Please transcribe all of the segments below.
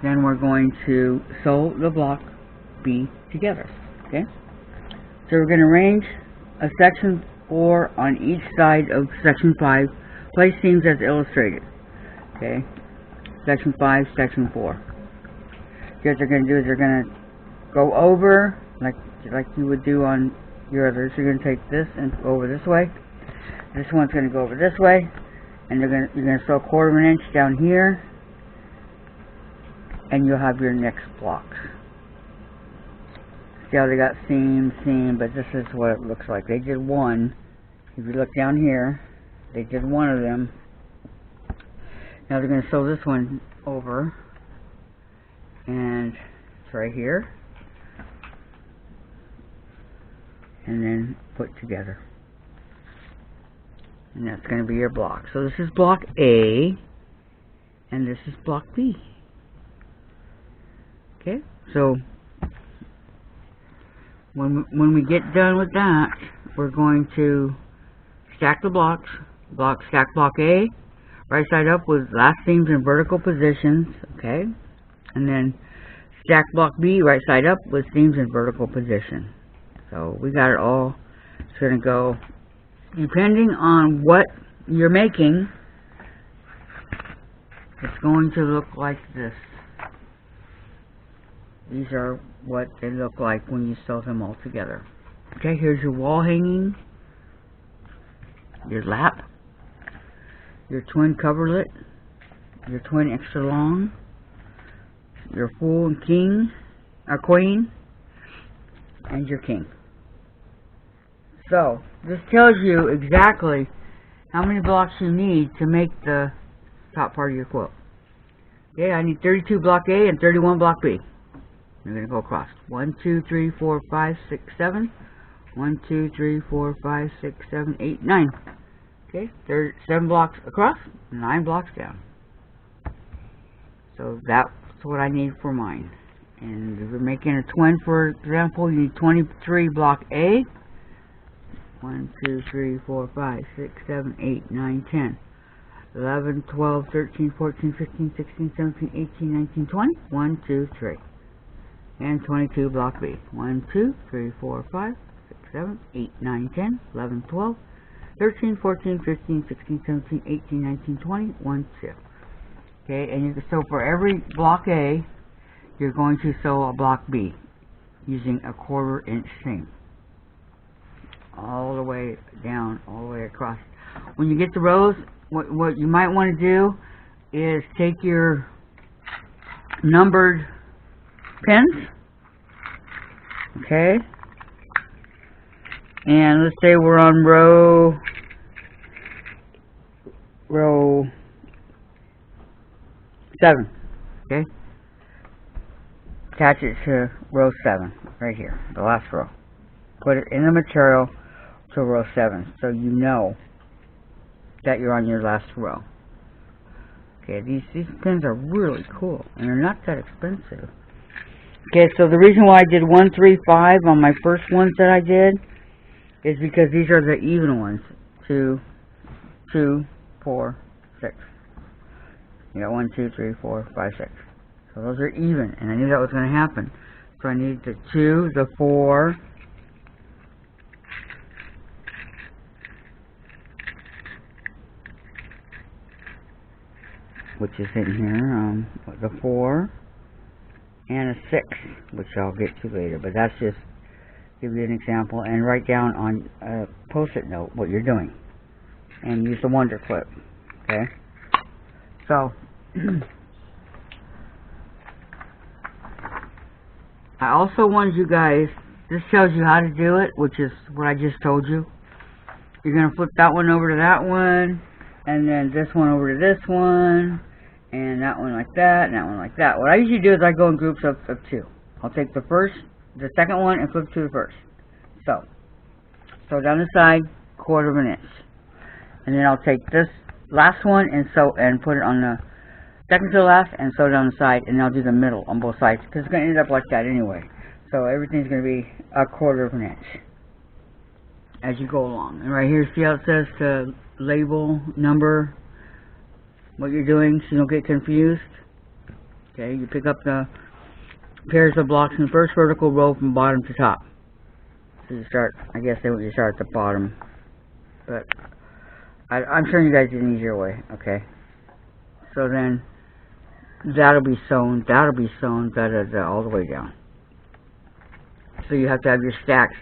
then we're going to sew the block B together. Okay, so we're going to arrange a section 4 on each side of section 5. Place seams as illustrated. Okay, section 5, section 4. What they're going to do is they're going to go over like you would do on your others. You're going to take this and go over this way. This one's going to go over this way, and you're going to sew 1/4 inch down here, and you'll have your next blocks. See how they got seam, but this is what it looks like. They did one. If you look down here, they did one of them. Now they're going to sew this one over, and it's right here, and then put together. And that's going to be your block. So this is block A, and this is block B. Okay, so when we get done with that, we're going to stack the blocks. Stack block A, right side up with last seams in vertical positions. Okay, and then stack block B, right side up with seams in vertical position. So we got it all. It's going to go, depending on what you're making, it's going to look like this. These are what they look like when you sew them all together. Okay, here's your wall hanging, your lap, your twin coverlet, your twin extra long, your full and king, or queen, and your king. So this tells you exactly how many blocks you need to make the top part of your quilt. Okay, I need 32 block A and 31 block B. You're going to go across. 1, 2, 3, 4, 5, 6, 7. 1, 2, 3, 4, 5, 6, 7, 8, 9. Okay, 7 blocks across, 9 blocks down. So that's what I need for mine. And if we're making a twin, for example, you need 23 block A. 1, 2, 3, 4, 5, 6, 7, 8, 9, 10. 11, 12, 13, 14, 15, 16, 17, 18, 19, 20. 1, 2, 3. And 22 block B. 1, 2, 3, 4, 5, 6, 7, 8, 9, 10, 11, 12, 13, 14, 15, 16, 17, 18, 19, 20, 1, 2. Okay, and you can sew for every block A, you're going to sew a block B using a 1/4 inch seam. All the way down, all the way across. When you get the rows, what you might want to do is take your numbered pins, okay, and let's say we're on row 7, okay, attach it to row 7 right here, the last row. Put it in the material to row 7, so you know that you're on your last row. Okay, these pins are really cool, and they're not that expensive. Okay, so the reason why I did 1, 3, 5 on my first ones that I did is because these are the even ones. 2, 2, 4, 6. You got 1, 2, 3, 4, 5, 6. So those are even, and I knew that was going to happen. So I needed the 2, the 4, which is in here, the 4, and a 6, which I'll get to later, but that's just give you an example, and write down on a post-it note what you're doing, and use the wonder clip. Okay, so I also wanted you guys, this tells you how to do it, which is what I just told you. You're going to flip that one over to that one, and then this one over to this one, and that one like that, and that one like that. What I usually do is I go in groups of 2. I'll take the second one and flip to the first. So down the side, 1/4 inch, and then I'll take this last one and put it on the second to the last, and sew down the side, and I'll do the middle on both sides because it's going to end up like that anyway. So everything's going to be a 1/4 inch as you go along. And right here, see how it says to label, number what you're doing so you don't get confused. Okay, you pick up the pairs of blocks in the first vertical row from bottom to top. So you start, I guess they want you to start at the bottom, but I'm showing you guys an easier way. Okay, so then that'll be sewn, da da all the way down. So you have to have your stacks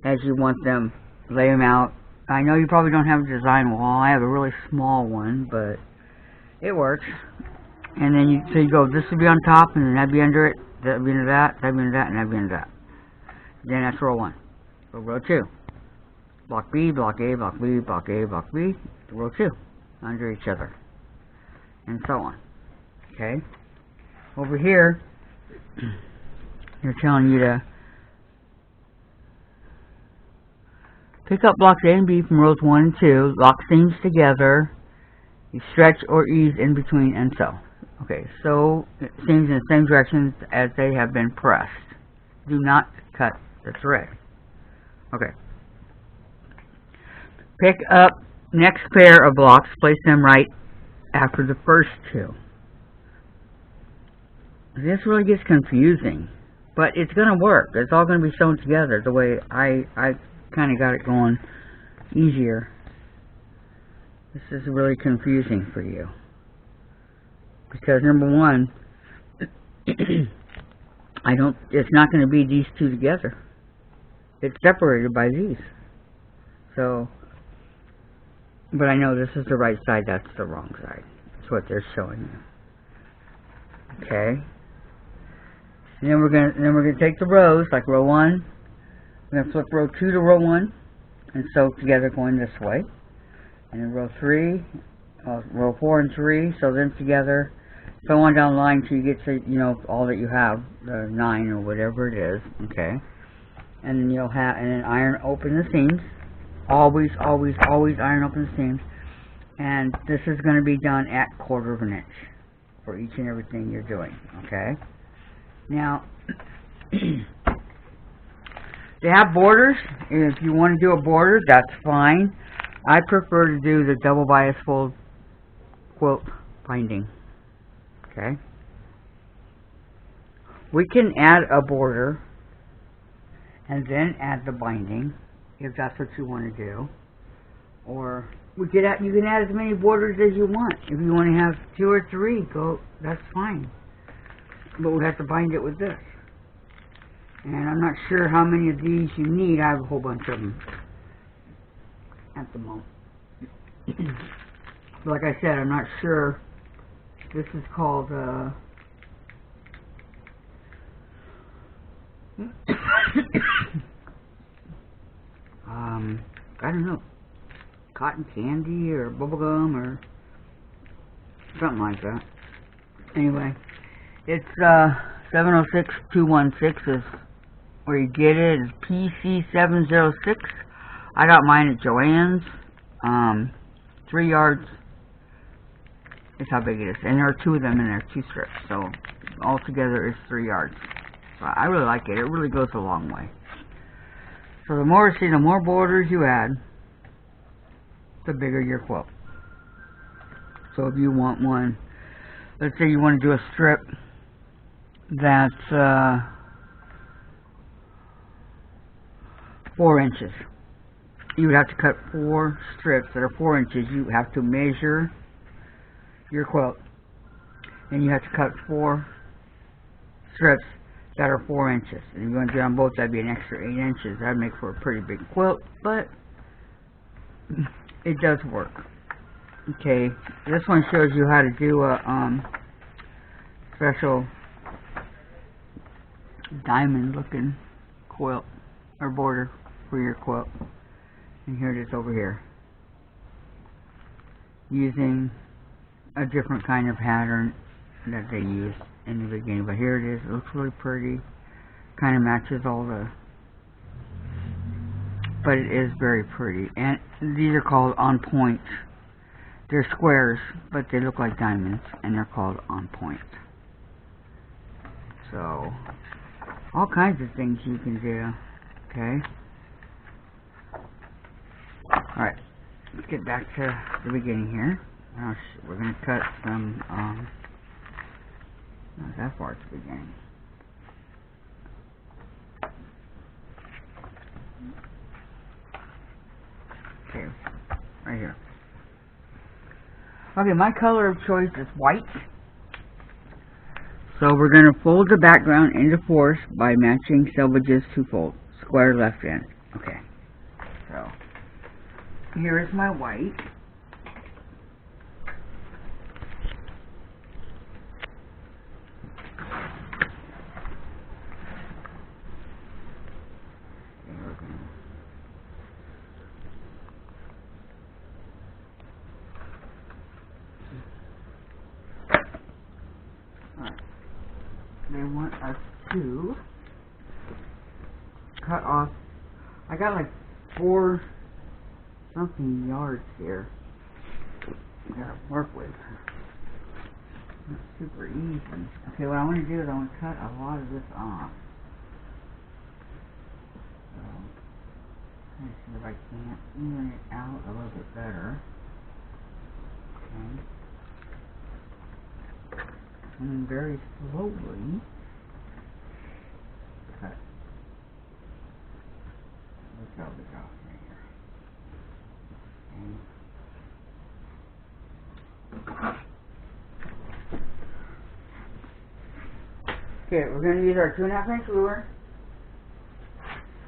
as you want them. Lay them out. I know you probably don't have a design wall. I have a really small one, but it works. And then you go, this would be on top, and then that'd be under it, that'd be under that, that'd be under that, and that'd be under that. Then that's row 1. So row 2. Block B, block A, block B, block A, block B, row 2. Under each other. And so on. Okay? Over here, they're telling you to pick up blocks A and B from rows 1 and 2, lock seams together, you stretch or ease in between, and sew. Okay, sew seams in the same directions as they have been pressed. Do not cut the thread. Okay. Pick up next pair of blocks, place them right after the first 2. This really gets confusing, but it's going to work. It's all going to be sewn together the way I kind of got it going easier. This is really confusing for you. Because number 1, it's not going to be these 2 together. It's separated by these. So, but I know this is the right side, that's the wrong side. That's what they're showing you. Okay. And then we're gonna take the rows, like row 1. We're gonna flip row 2 to row 1 and sew together going this way. And then row 3, row 4 and 3, sew them together. So on down the line till you get to, you know, all that you have, the 9 or whatever it is, okay? And then you'll have, and then iron open the seams. Always iron open the seams. And this is going to be done at 1/4 of an inch for each and everything you're doing, okay? Now, they have borders. If you want to do a border, that's fine. I prefer to do the double bias fold quilt binding. Okay. We can add a border and then add the binding if that's what you want to do. Or you can add as many borders as you want. If you want to have 2 or 3, that's fine. But we have to bind it with this. And I'm not sure how many of these you need. I have a whole bunch of them at the moment. Like I said, I'm not sure. This is called I don't know, cotton candy or bubblegum or something like that. Anyway, it's 706216 is where you get it. It's PC706. I got mine at Joann's. 3 yards is how big it is, and there are 2 of them in there, 2 strips, so altogether is 3 yards. So I really like it. It really goes a long way. So the more borders you add, the bigger your quilt. So if you want one, let's say you want to do a strip that's 4 inches. You would have to cut 4 strips that are 4 inches. You have to measure your quilt, and you have to cut 4 strips that are 4 inches. And if you're going to do it on both, that'd be an extra 8 inches. That'd make for a pretty big quilt, but it does work. Okay, this one shows you how to do a special diamond looking quilt or border for your quilt. And here it is over here, using a different kind of pattern that they use in the beginning. But here it is. It looks really pretty. Kind of matches all the, but it is very pretty. And these are called on point. They're squares, but they look like diamonds, and they're called on point. So all kinds of things you can do. Okay. Alright, let's get back to the beginning here. We're going to cut some Not that far at the beginning. Okay, right here. Okay, my color of choice is white. So we're going to fold the background into fours by matching selvages to fold. Square left in. Okay. So here is my white. They want us to cut off. I got like 4 something yards here. I gotta work with. Not super easy. Okay, what I want to do is I want to cut a lot of this off. So, let's see if I can even it out a little bit better. Okay. And very slowly cut the salvage off right here. Okay, we're going to use our 2.5-inch ruler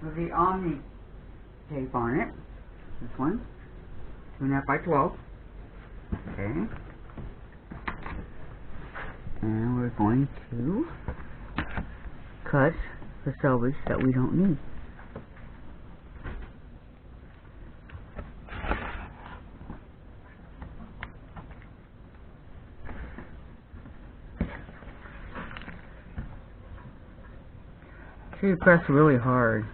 with the Omni tape on it. This one, 2.5 by 12. Okay. And we're going to cut the selvage that we don't need. So you press really hard.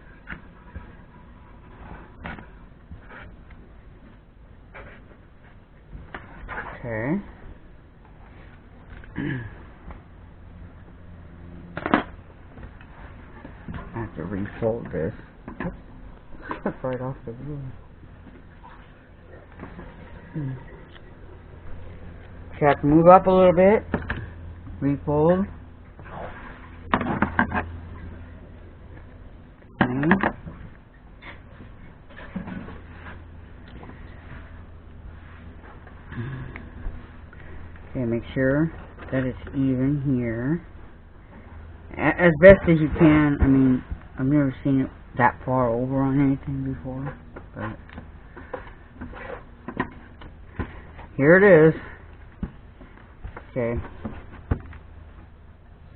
Okay. I have to refold this. That's right off the rule. You have to move up a little bit. Refold. Okay, make sure that it's even here. As best as you can. I mean, I've never seen it that far over on anything before, but here it is. Okay,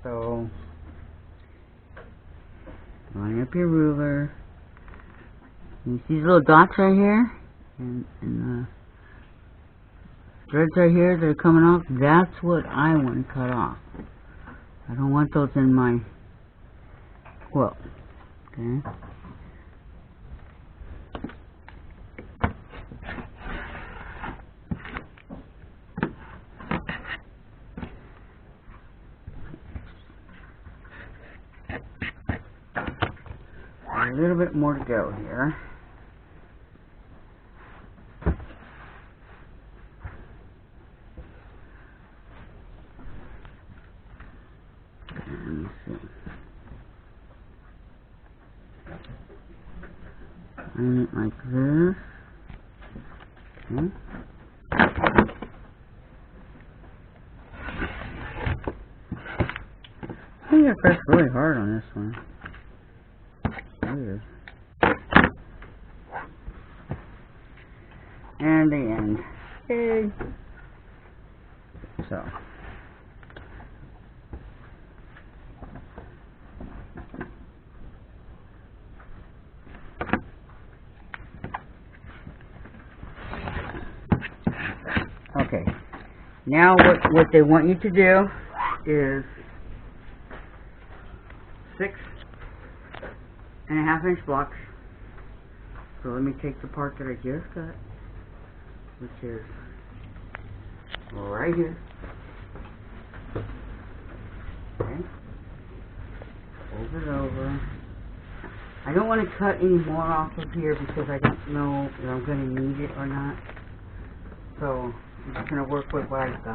so line up your ruler. You see these little dots right here, and the threads right here that are coming off. That's what I want to cut off. I don't want those in my quilt. Okay. A little bit more to go here. Let me see. Line it like this. Okay. I think I pressed really hard on this one. Weird. And the end. Okay. So. Okay. Now what they want you to do is 6.5-inch blocks. So let me take the part that I just cut, which is right here. Okay. Fold it over. I don't want to cut any more off of here because I don't know if I'm going to need it or not. So I'm just going to work with what I've got.